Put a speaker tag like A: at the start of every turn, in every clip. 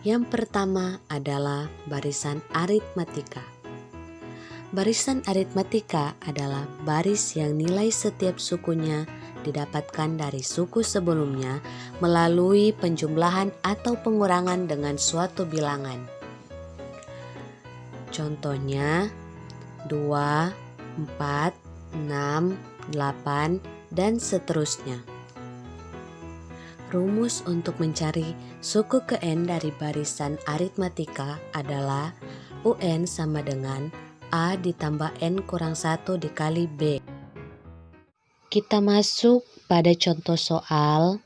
A: Yang pertama adalah barisan aritmatika. Barisan aritmatika adalah baris yang nilai setiap sukunya didapatkan dari suku sebelumnya melalui penjumlahan atau pengurangan dengan suatu bilangan. Contohnya 2, 4, 6, 8, dan seterusnya. Rumus untuk mencari suku ke N dari barisan aritmatika adalah UN sama dengan A ditambah N kurang 1 dikali B. Kita masuk pada contoh soal.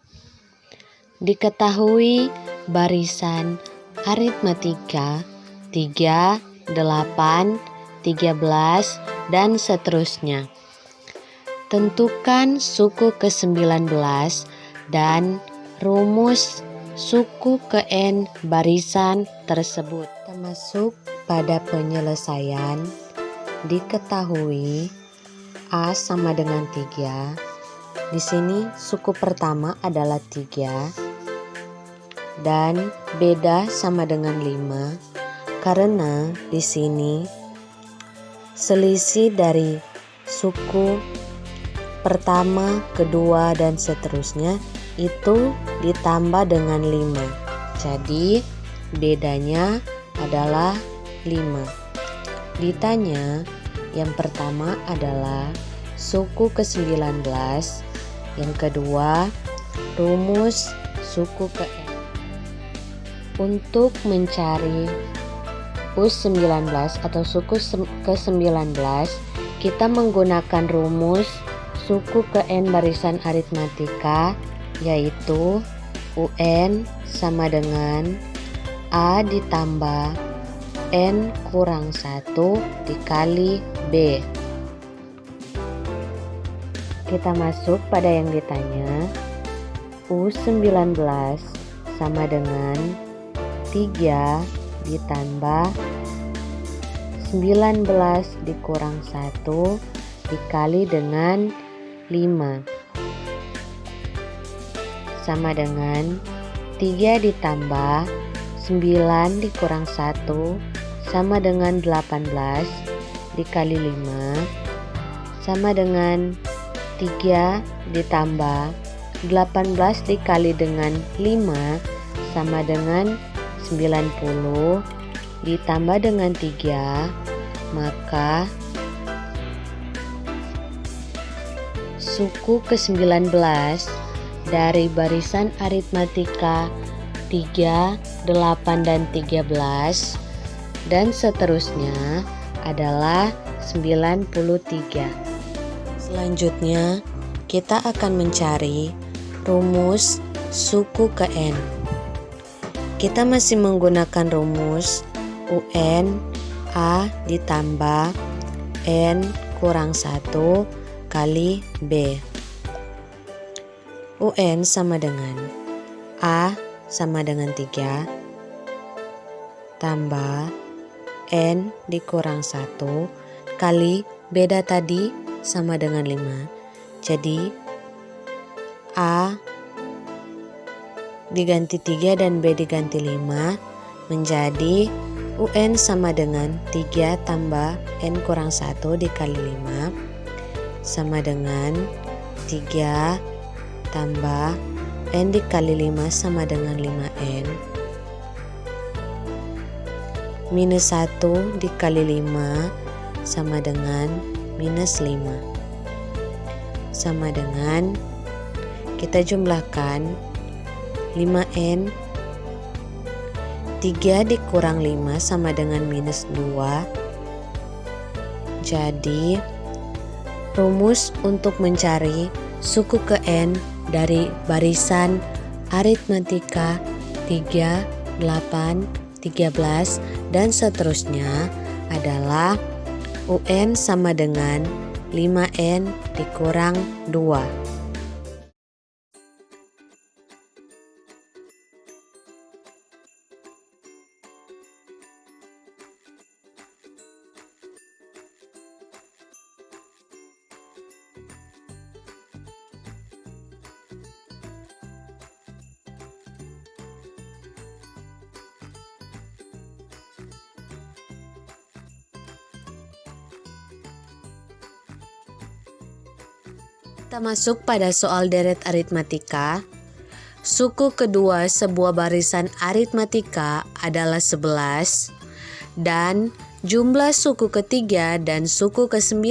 A: Diketahui barisan aritmatika 3, 8, 13, dan seterusnya. Tentukan suku ke-19 dan rumus suku ke N barisan tersebut. Kita masuk pada penyelesaian. Diketahui A sama dengan 3. Di sini suku pertama adalah 3 dan beda sama dengan 5 karena di sini selisih dari suku pertama, kedua, dan seterusnya itu ditambah dengan 5. Jadi bedanya adalah 5. Ditanya yang pertama adalah suku ke-19, yang kedua rumus suku ke N. Untuk mencari U19 atau suku ke-19, kita menggunakan rumus suku ke N barisan aritmatika, yaitu UN sama dengan A ditambah N kurang 1 dikali B. Kita masuk pada yang ditanya. U19 sama dengan 3 ditambah 19 dikurang 1 dikali dengan 5 sama dengan 3 ditambah 9 dikurang 1 sama dengan 18 dikali 5 sama dengan 3 ditambah 18 dikali dengan 5 sama dengan 90 ditambah dengan 3, maka suku ke-19 dari barisan aritmatika 3, 8, dan 13 dan seterusnya adalah 93. Selanjutnya kita akan mencari rumus suku ke N. Kita masih menggunakan rumus UN A ditambah N kurang 1 kali B. UN sama dengan A sama dengan 3 tambah N dikurang 1 kali beda tadi sama dengan 5. Jadi A diganti 3 dan B diganti 5 menjadi UN sama dengan 3 tambah N kurang 1 dikali 5 sama dengan 3 tambah N dikali 5 sama dengan 5N minus 1 dikali 5 sama dengan minus 5 sama dengan kita jumlahkan 5N 3 dikurang 5 sama dengan minus 2. Jadi rumus untuk mencari suku ke N dari barisan aritmatika 3, 8, 13, dan seterusnya adalah UN sama dengan 5N dikurang 2. Kita masuk pada soal deret aritmatika. Suku kedua sebuah barisan aritmatika adalah 11 dan jumlah suku ketiga dan suku ke-9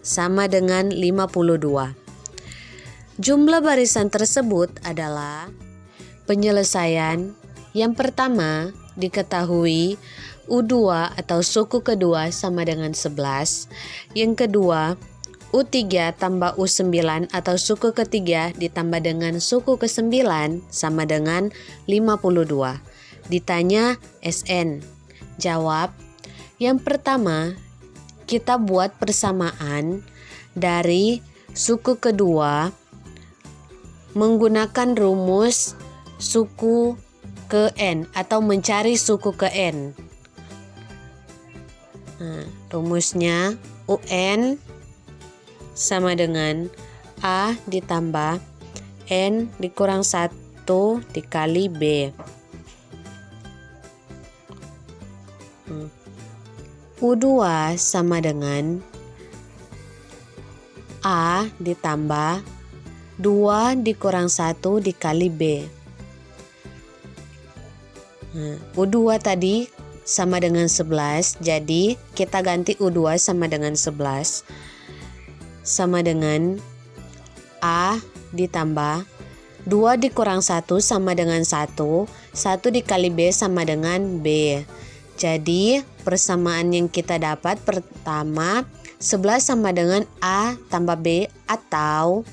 A: sama dengan 52. Jumlah barisan tersebut adalah penyelesaian. Yang pertama diketahui U2 atau suku kedua sama dengan 11. Yang kedua U3 tambah U9 atau suku ketiga ditambah dengan suku ke-9 sama dengan 52. Ditanya SN. Jawab. Yang pertama, kita buat persamaan dari suku kedua menggunakan rumus suku ke N atau mencari suku ke N. Rumusnya UN sama dengan A ditambah N dikurang 1 dikali B. U2 sama dengan A ditambah 2 dikurang 1 dikali B. U2 tadi sama dengan 11, jadi kita ganti U2 sama dengan 11. Sama dengan A ditambah 2 dikurang 1 sama dengan 1 dikali B sama dengan B. Jadi persamaan yang kita dapat pertama 11 sama dengan A tambah B atau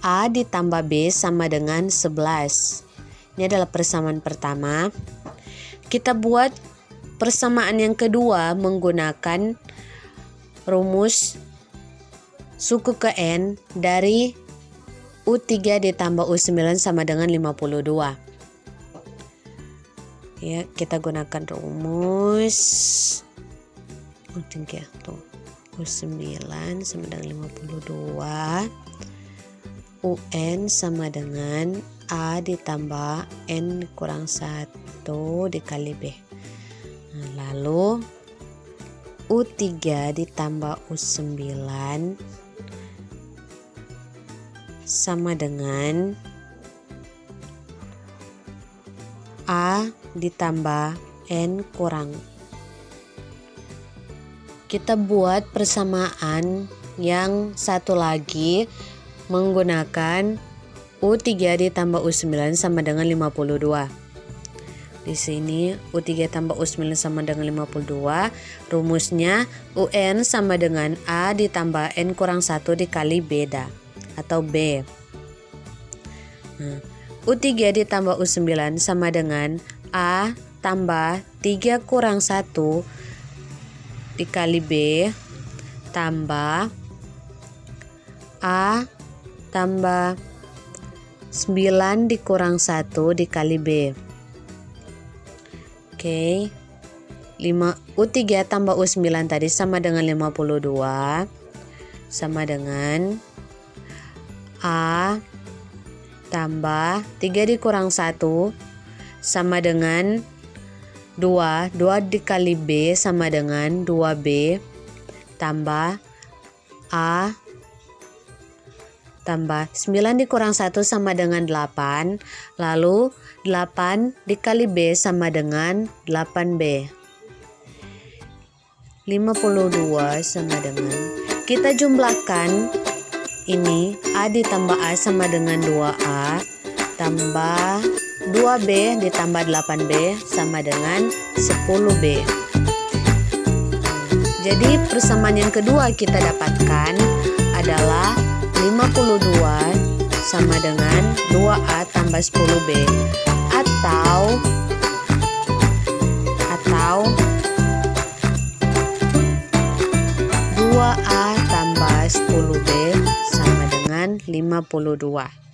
A: A ditambah B sama dengan 11. Ini adalah persamaan pertama. Kita buat persamaan yang kedua menggunakan rumus suku ke N dari U3 ditambah U9 sama dengan 52. Ya, kita gunakan rumus U9 sama dengan 52. UN sama dengan A ditambah N kurang 1 dikali B. Lalu U3 ditambah U9 sama dengan A ditambah N kurang. Kita buat persamaan yang satu lagi menggunakan U3 ditambah U9 sama dengan 52. Di sini U3 tambah U9 sama dengan 52. Rumusnya UN sama dengan A ditambah N kurang 1 dikali beda atau B. U3 ditambah U9 sama dengan A tambah 3 kurang 1 dikali B tambah A tambah 9 dikurang 1 dikali B. Oke, U3 tambah U9 tadi sama dengan 52 sama dengan A tambah 3 dikurang 1 sama dengan 2 dikali B sama dengan 2B tambah A tambah 9 dikurang 1 sama dengan 8, lalu 8 dikali B sama dengan 8B. 52 sama dengan, kita jumlahkan ini A ditambah A sama dengan 2A tambah 2B ditambah 8B sama dengan 10B. Jadi persamaan yang kedua kita dapatkan adalah 52 sama dengan 2A tambah 10B atau 2A tambah 10B sama dengan 52.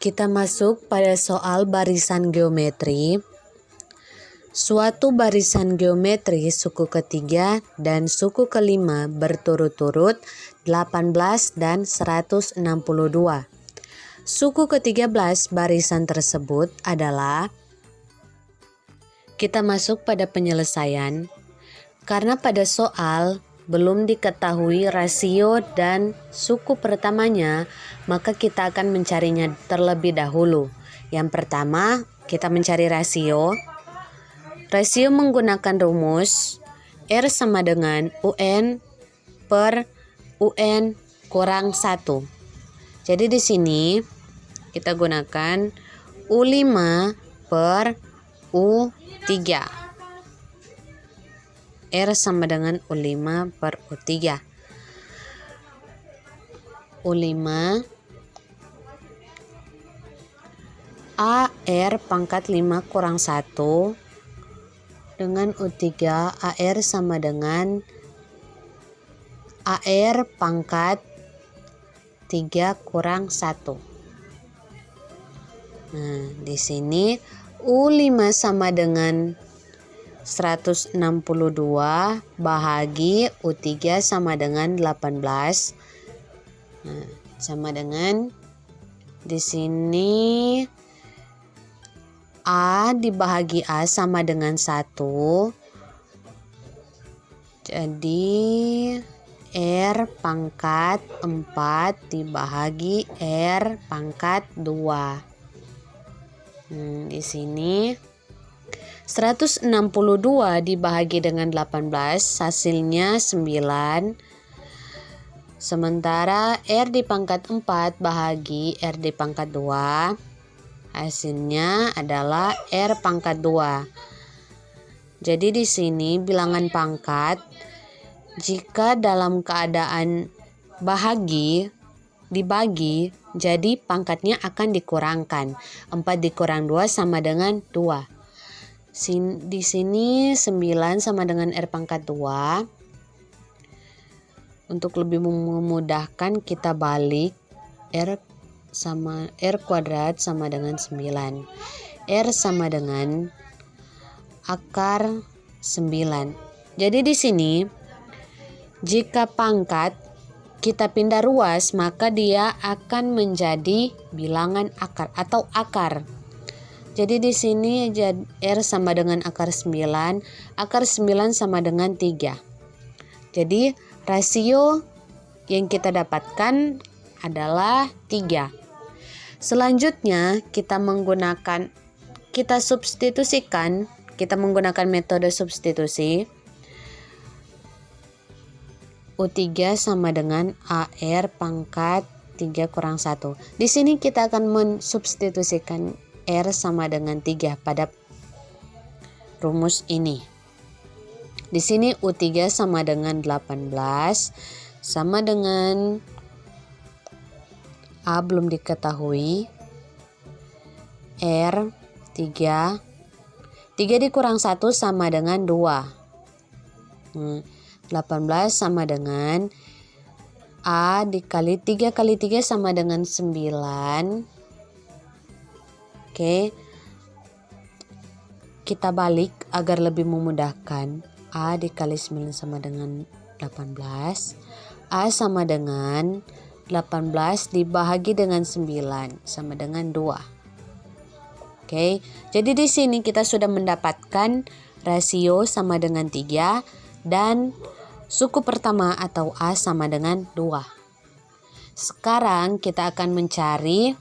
A: Kita masuk pada soal barisan geometri. Suatu barisan geometri suku ketiga dan suku kelima berturut-turut 18 dan 162. Suku ke-13 barisan tersebut adalah. Kita masuk pada penyelesaian. Karena pada soal belum diketahui rasio dan suku pertamanya, maka kita akan mencarinya terlebih dahulu. Yang pertama, kita mencari rasio. Rasio menggunakan rumus R sama dengan UN per UN kurang 1. Jadi di sini kita gunakan U5 per U3. R sama dengan U5 per U3. U5 AR pangkat 5 kurang 1 dengan U3 AR sama dengan AR pangkat 3 kurang 1. Nah, di sini U5 sama dengan 162 bahagi U3 sama dengan 18. Nah, sama dengan di sini A dibahagi A sama dengan 1. Jadi R pangkat 4 dibahagi R pangkat 2. Di sini 162 dibahagi dengan 18 hasilnya 9. Sementara R di pangkat 4 bahagi R di pangkat 2 hasilnya adalah R pangkat 2. Jadi di sini bilangan pangkat jika dalam keadaan dibagi, jadi pangkatnya akan dikurangkan. 4 dikurang 2 sama dengan 2. Di sini 9 sama dengan R pangkat 2. Untuk lebih memudahkan kita balik R kuadrat sama dengan 9. R sama dengan akar 9. Jadi di sini jika pangkat kita pindah ruas, maka dia akan menjadi bilangan akar atau akar. Jadi di sini R sama dengan akar 9, akar 9 sama dengan 3. Jadi rasio yang kita dapatkan adalah 3. Selanjutnya kita menggunakan metode substitusi. U3 sama dengan AR pangkat 3 kurang 1. Di sini kita akan mensubstitusikan R sama dengan 3 pada rumus ini. Di sini U3 sama dengan 18 sama dengan A belum diketahui. R 3 dikurang 1 sama dengan 2. 18 sama dengan A dikali 3 kali 3 sama dengan 9. Oke. Kita balik agar lebih memudahkan. A dikali 9 sama dengan 18. A sama dengan 18 dibahagi dengan 9 sama dengan 2. Oke. Jadi di sini kita sudah mendapatkan rasio sama dengan 3 dan suku pertama atau A sama dengan 2. Sekarang kita akan mencari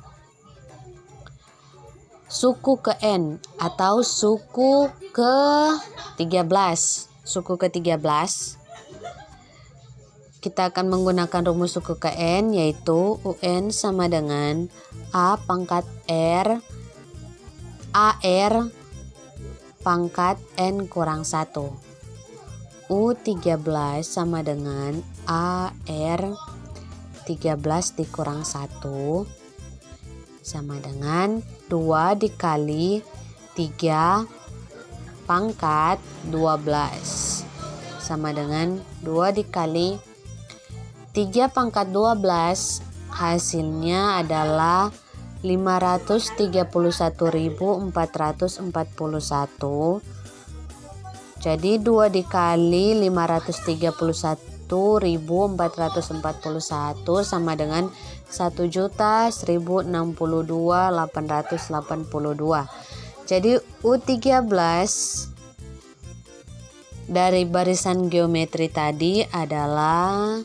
A: suku ke N atau suku ke-13. Suku ke-13 kita akan menggunakan rumus suku ke N, yaitu UN sama dengan A pangkat R AR pangkat N kurang 1. U13 sama dengan AR 13 dikurang 1 sama dengan 2 dikali 3 pangkat 12 sama dengan 2 dikali 3 pangkat 12 hasilnya adalah 531.441. Jadi 2 dikali 531.441 sama dengan 1.162.882. Jadi U13 dari barisan geometri tadi adalah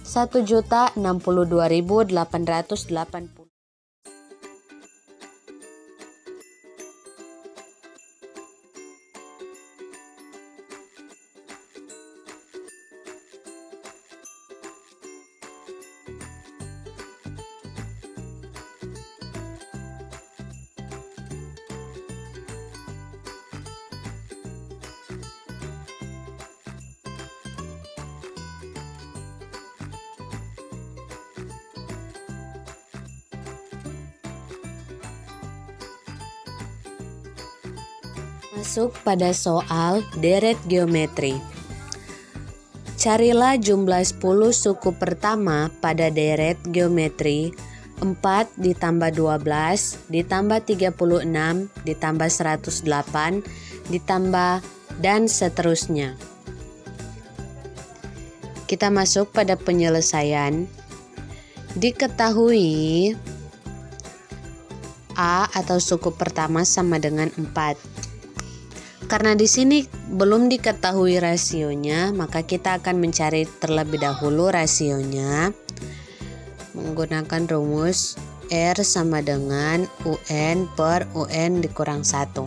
A: 1.062.880. Masuk pada soal deret geometri. Carilah jumlah 10 suku pertama pada deret geometri 4 ditambah 12 ditambah 36 ditambah 108 ditambah dan seterusnya. Kita masuk pada penyelesaian. Diketahui A atau suku pertama sama dengan 4. Karena di sini belum diketahui rasionya, maka kita akan mencari terlebih dahulu rasionya menggunakan rumus R sama dengan UN per UN dikurang 1.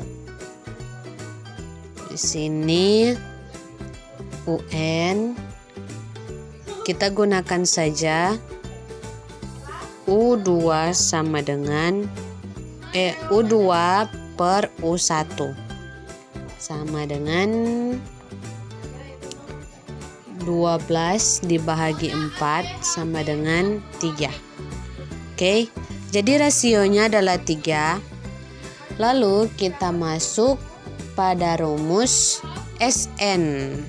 A: Di sini UN kita gunakan saja U2 sama dengan U2 per U1 sama dengan 12 dibagi 4 sama dengan 3. Oke, jadi rasionya adalah 3. Lalu kita masuk pada rumus SN.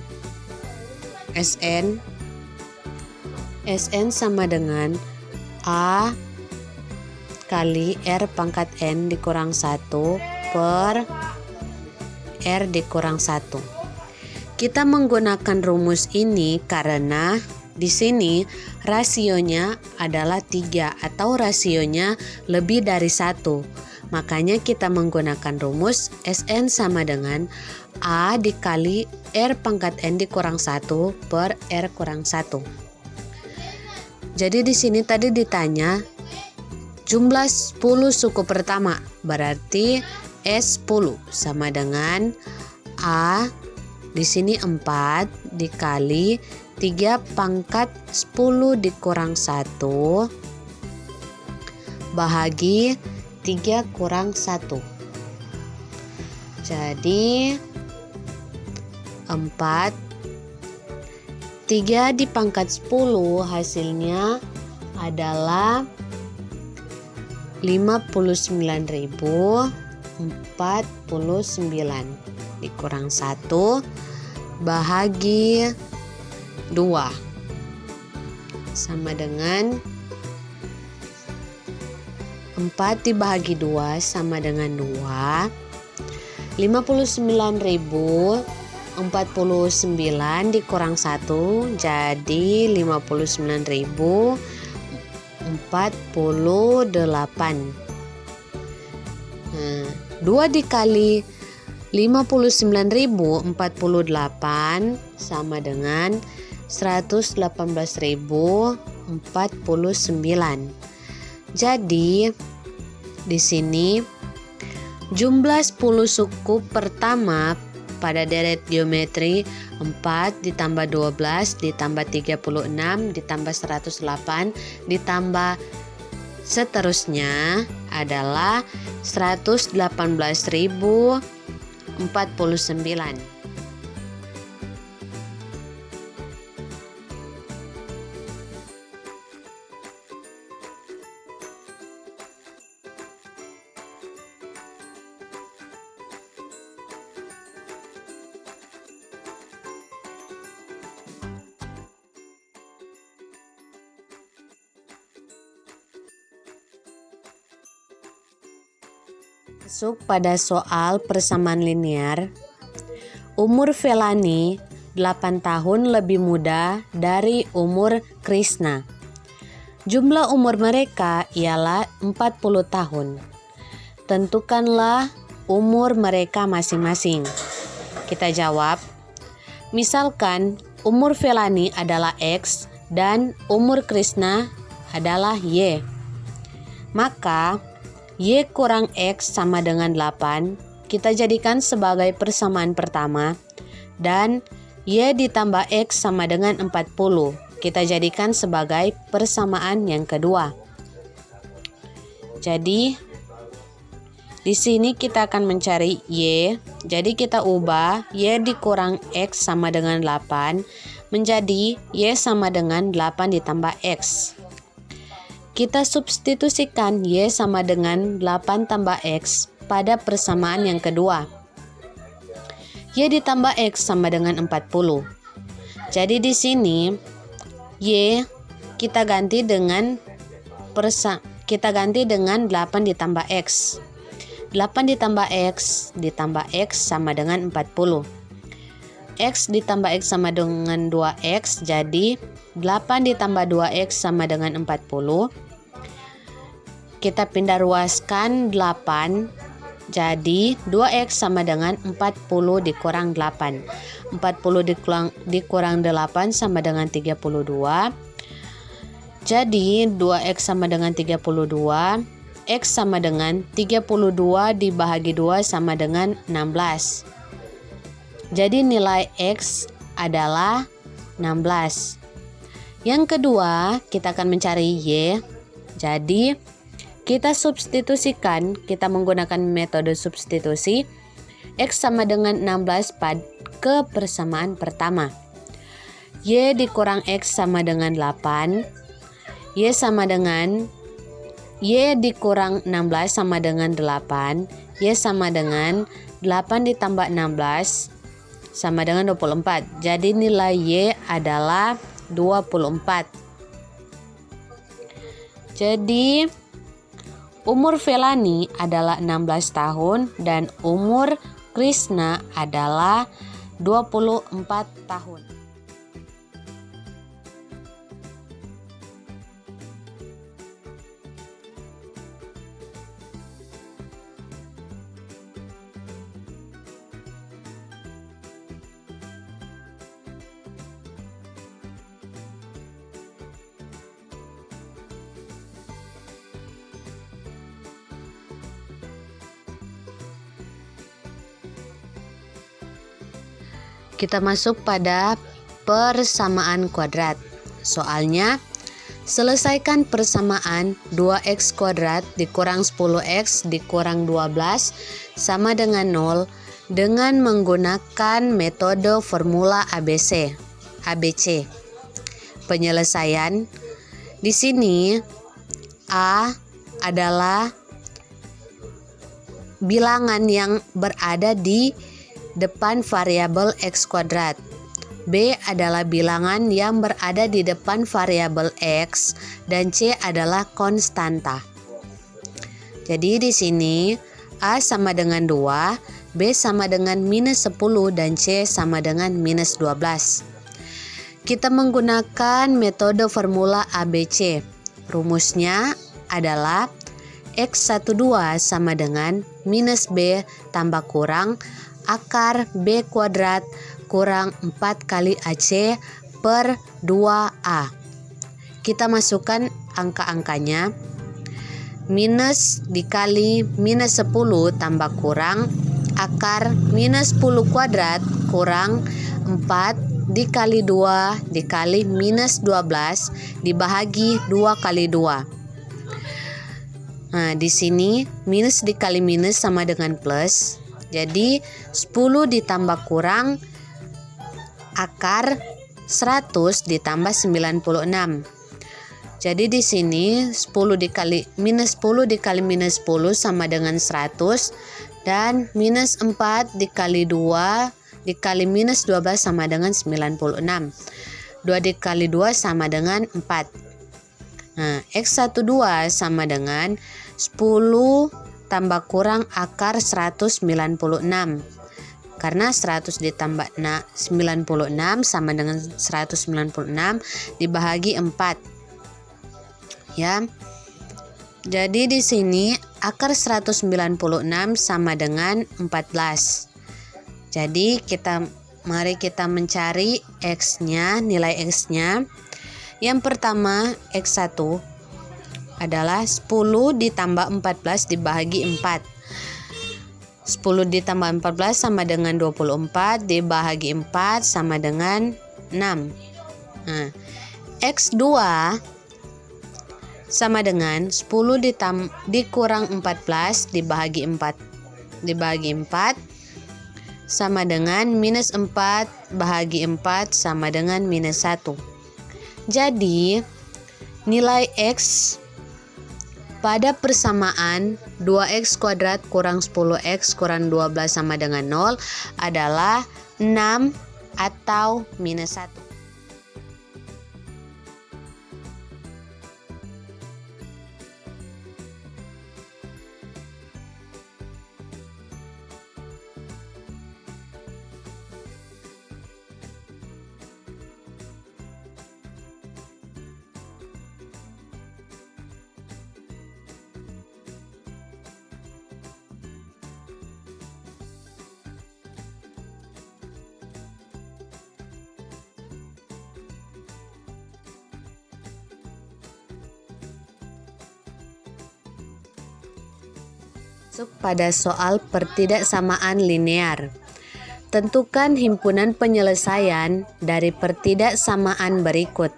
A: SN sama dengan A kali R pangkat N dikurang 1 per R dikurang 1. Kita menggunakan rumus ini karena di sini rasionya adalah 3 atau rasionya lebih dari 1. Makanya kita menggunakan rumus SN sama dengan A dikali R pangkat N dikurang 1 per R kurang 1. Jadi di sini tadi ditanya jumlah 10 suku pertama, berarti S10 sama dengan A di sini 4 dikali 3 pangkat 10 dikurang 1 bahagi 3 kurang 1. Jadi 4 3 dipangkat 10 hasilnya adalah 59.049 dikurang 1 bahagi 2 sama dengan 4 dibagi 2 sama dengan 2. 59.049 dikurang 1 jadi 59.048. 2 dikali 59.048 sama dengan 118.049. Jadi di sini jumlah 10 suku pertama pada deret geometri 4 ditambah 12 ditambah 36 ditambah 108 ditambah seterusnya adalah 118.049. Masuk pada soal persamaan linear. Umur Felani 8 tahun lebih muda dari umur Krishna. Jumlah umur mereka ialah 40 tahun. Tentukanlah umur mereka masing-masing. Kita jawab. Misalkan umur Felani adalah X dan umur Krishna adalah Y. Maka Y kurang X sama dengan 8 kita jadikan sebagai persamaan pertama, dan Y ditambah X sama dengan 40 kita jadikan sebagai persamaan yang kedua. Jadi di sini kita akan mencari Y. Jadi kita ubah Y dikurang X sama dengan 8 menjadi Y sama dengan 8 ditambah X. Kita substitusikan Y sama dengan 8 tambah X pada persamaan yang kedua. Y ditambah X sama dengan 40. Jadi di sini Y kita ganti dengan 8 ditambah X. 8 ditambah X ditambah X sama dengan 40. X ditambah X sama dengan 2X, jadi 8 ditambah 2X sama dengan 40. Kita pindah ruaskan 8, jadi 2X sama dengan 40 dikurang 8. 40 dikurang 8 sama dengan 32. Jadi 2X sama dengan 32. X sama dengan 32 dibagi 2 sama dengan 16. Jadi nilai X adalah 16. Yang kedua, kita akan mencari Y. Jadi kita substitusikan, kita menggunakan metode substitusi. X sama dengan 16 ke persamaan pertama. Y dikurang X sama dengan 8. Y dikurang 16 sama dengan 8. Y sama dengan 8 ditambah 16 sama dengan 24. Jadi nilai Y adalah 24. Jadi umur Felani adalah 16 tahun dan umur Krishna adalah 24 tahun. Kita masuk pada persamaan kuadrat. Soalnya, selesaikan persamaan 2x kuadrat dikurang 10x dikurang 12 sama dengan 0 dengan menggunakan metode formula ABC. Penyelesaian. Di sini A adalah bilangan yang berada di depan variabel x kuadrat. B adalah bilangan yang berada di depan variabel x dan C adalah konstanta. Jadi di sini A sama dengan 2, B sama dengan minus 10 dan C sama dengan minus 12. Kita menggunakan metode formula ABC. Rumusnya adalah X12 sama dengan minus B tambah kurang akar B kuadrat kurang 4 kali AC per 2A. Kita masukkan angka-angkanya. Minus dikali minus 10 tambah kurang akar minus 10 kuadrat kurang 4 dikali 2 dikali minus 12 dibagi 2 kali 2. Nah, di sini minus dikali minus sama dengan plus. Jadi 10 ditambah kurang akar 100 ditambah 96. Jadi di sini 10 dikali minus 10 sama dengan 100 dan minus 4 dikali 2 dikali minus 12 sama dengan 96. 2 dikali 2 sama dengan 4. Nah, X12 sama dengan 10 tambah kurang akar 196. Karena 100 ditambah 96 sama dengan 196 dibagi 4. Ya. Jadi di sini akar 196 sama dengan 14. Jadi mari kita mencari X-nya, nilai X-nya. Yang pertama, X1 adalah 10 ditambah 14 dibagi 4. 10 ditambah 14 sama dengan 24 dibagi 4 sama dengan 6. Nah, X2 sama dengan 10 dikurang 14 dibagi 4 sama dengan minus 4 bahagi 4 sama dengan minus 1. Jadi nilai X pada persamaan 2x kuadrat kurang 10x kurang 12 sama dengan 0 adalah 6 atau minus 1. Masuk pada soal pertidaksamaan linear. Tentukan himpunan penyelesaian dari pertidaksamaan berikut.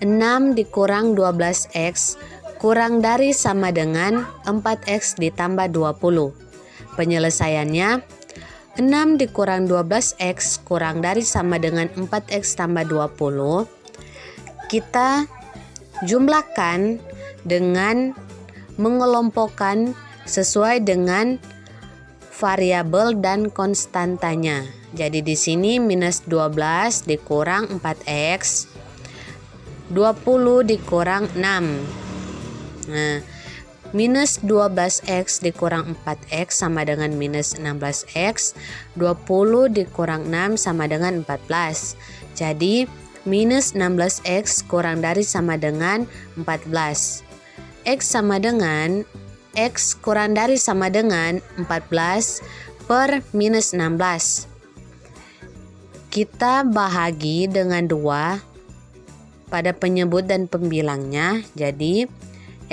A: 6 dikurang 12x kurang dari sama dengan 4x ditambah 20. Penyelesaiannya 6 dikurang 12x kurang dari sama dengan 4x tambah 20. Kita jumlahkan dengan mengelompokkan sesuai dengan variabel dan konstantanya. Jadi di sini minus 12 dikurang 4x, 20 dikurang 6. Nah, minus 12x dikurang 4x sama dengan minus 16x, 20 dikurang 6 sama dengan 14. Jadi minus 16x kurang dari sama dengan 14. X sama dengan X kurang dari sama dengan 14 per minus 16. Kita bahagi dengan 2 pada penyebut dan pembilangnya. Jadi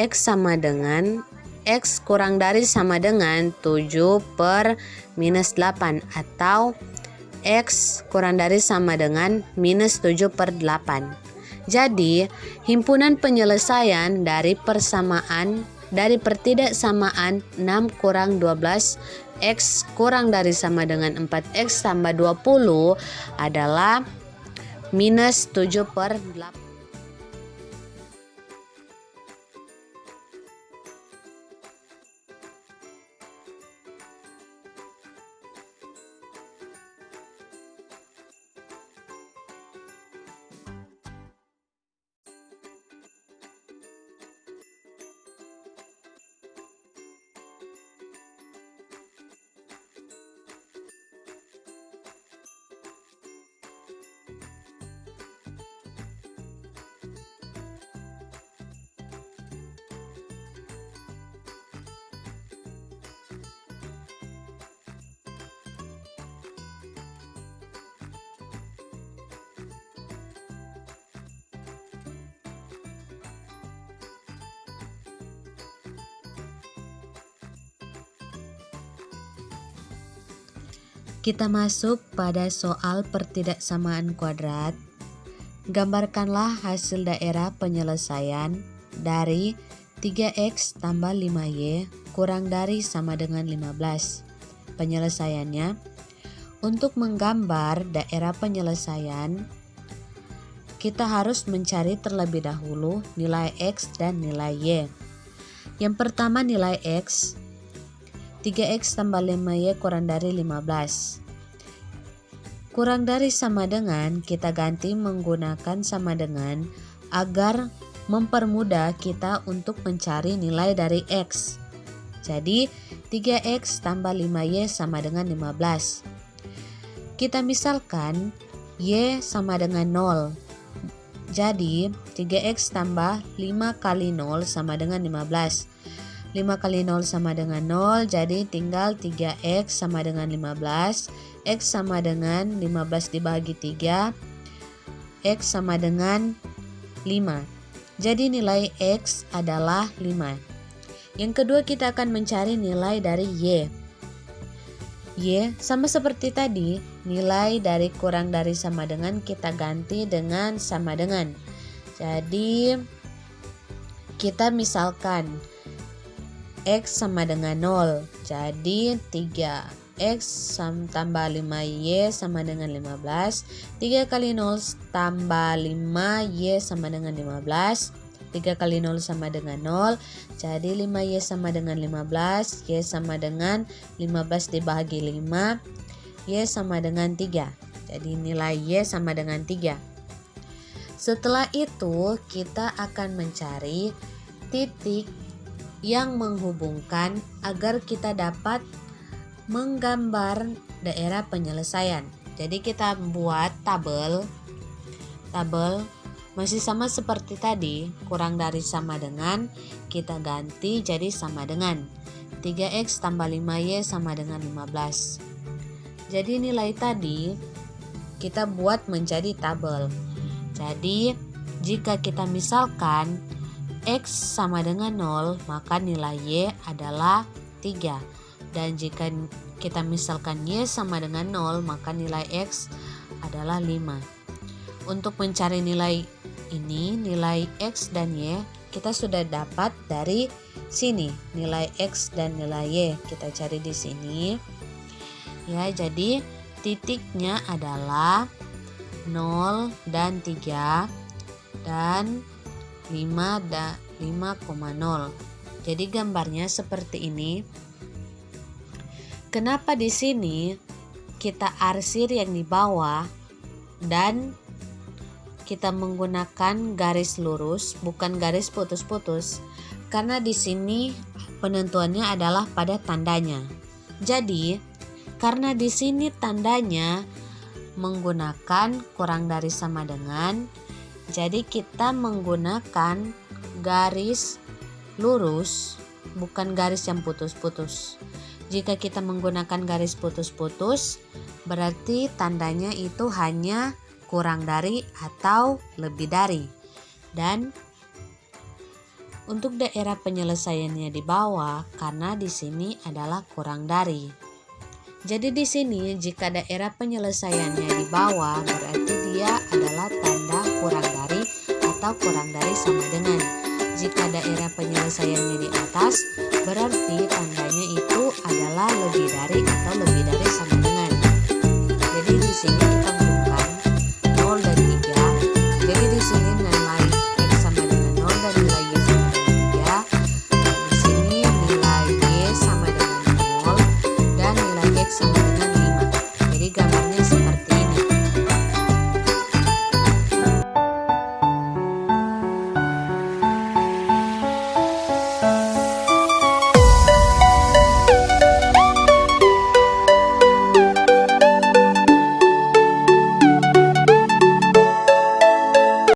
A: X sama dengan X kurang dari sama dengan 7 per minus 8 atau X kurang dari sama dengan minus 7 per 8. Jadi himpunan penyelesaian dari pertidaksamaan 6 kurang 12 X kurang dari sama dengan 4X tambah 20 adalah minus 7 per 8. Kita masuk pada soal pertidaksamaan kuadrat. Gambarkanlah hasil daerah penyelesaian dari 3x tambah 5y kurang dari sama dengan 15. Penyelesaiannya, untuk menggambar daerah penyelesaian, kita harus mencari terlebih dahulu nilai x dan nilai y. Yang pertama nilai x, 3x tambah 5y kurang dari 15. Kurang dari sama dengan kita ganti menggunakan sama dengan agar mempermudah kita untuk mencari nilai dari x. Jadi 3X tambah 5Y sama dengan 15. Kita misalkan Y sama dengan 0. Jadi 3X tambah 5 kali 0 sama dengan 15. 5 kali 0 sama dengan 0, jadi tinggal 3X sama dengan 15. X sama dengan 15 dibagi 3. X sama dengan 5. Jadi nilai X adalah 5. Yang kedua kita akan mencari nilai dari Y. Y sama seperti tadi, nilai dari kurang dari sama dengan kita ganti dengan sama dengan. Jadi kita misalkan X sama dengan 0. Jadi 3X tambah 5Y sama dengan 15. 3 kali 0 tambah 5Y sama dengan 15. 3 kali 0 sama dengan 0. Jadi 5Y sama dengan 15. Y sama dengan 15 dibagi 5. Y sama dengan 3. Jadi nilai Y sama dengan 3. Setelah itu kita akan mencari titik yang menghubungkan agar kita dapat menggambar daerah penyelesaian. Jadi kita buat tabel masih sama seperti tadi, kurang dari sama dengan kita ganti jadi sama dengan 3X tambah 5Y sama dengan 15. Jadi nilai tadi kita buat menjadi tabel. Jadi jika kita misalkan X sama dengan 0, maka nilai Y adalah 3. Dan jika kita misalkan Y sama dengan 0, maka nilai X adalah 5. Untuk mencari nilai ini, nilai X dan Y, kita sudah dapat dari sini. Nilai X dan nilai Y kita cari di sini. Ya, jadi titiknya adalah 0 dan 3 dan 5,0. Jadi gambarnya seperti ini. Kenapa di sini kita arsir yang di bawah dan kita menggunakan garis lurus, bukan garis putus-putus? Karena di sini penentuannya adalah pada tandanya. Jadi, karena di sini tandanya menggunakan kurang dari sama dengan, jadi kita menggunakan garis lurus, bukan garis yang putus-putus. Jika kita menggunakan garis putus-putus, berarti tandanya itu hanya kurang dari atau lebih dari. Dan untuk daerah penyelesaiannya di bawah, karena di sini adalah kurang dari. Jadi di sini jika daerah penyelesaiannya di bawah, berarti dia adalah tanda kurang dari atau kurang dari sama dengan. Jika daerah penyelesaiannya di atas, berarti tandanya itu adalah lebih dari atau lebih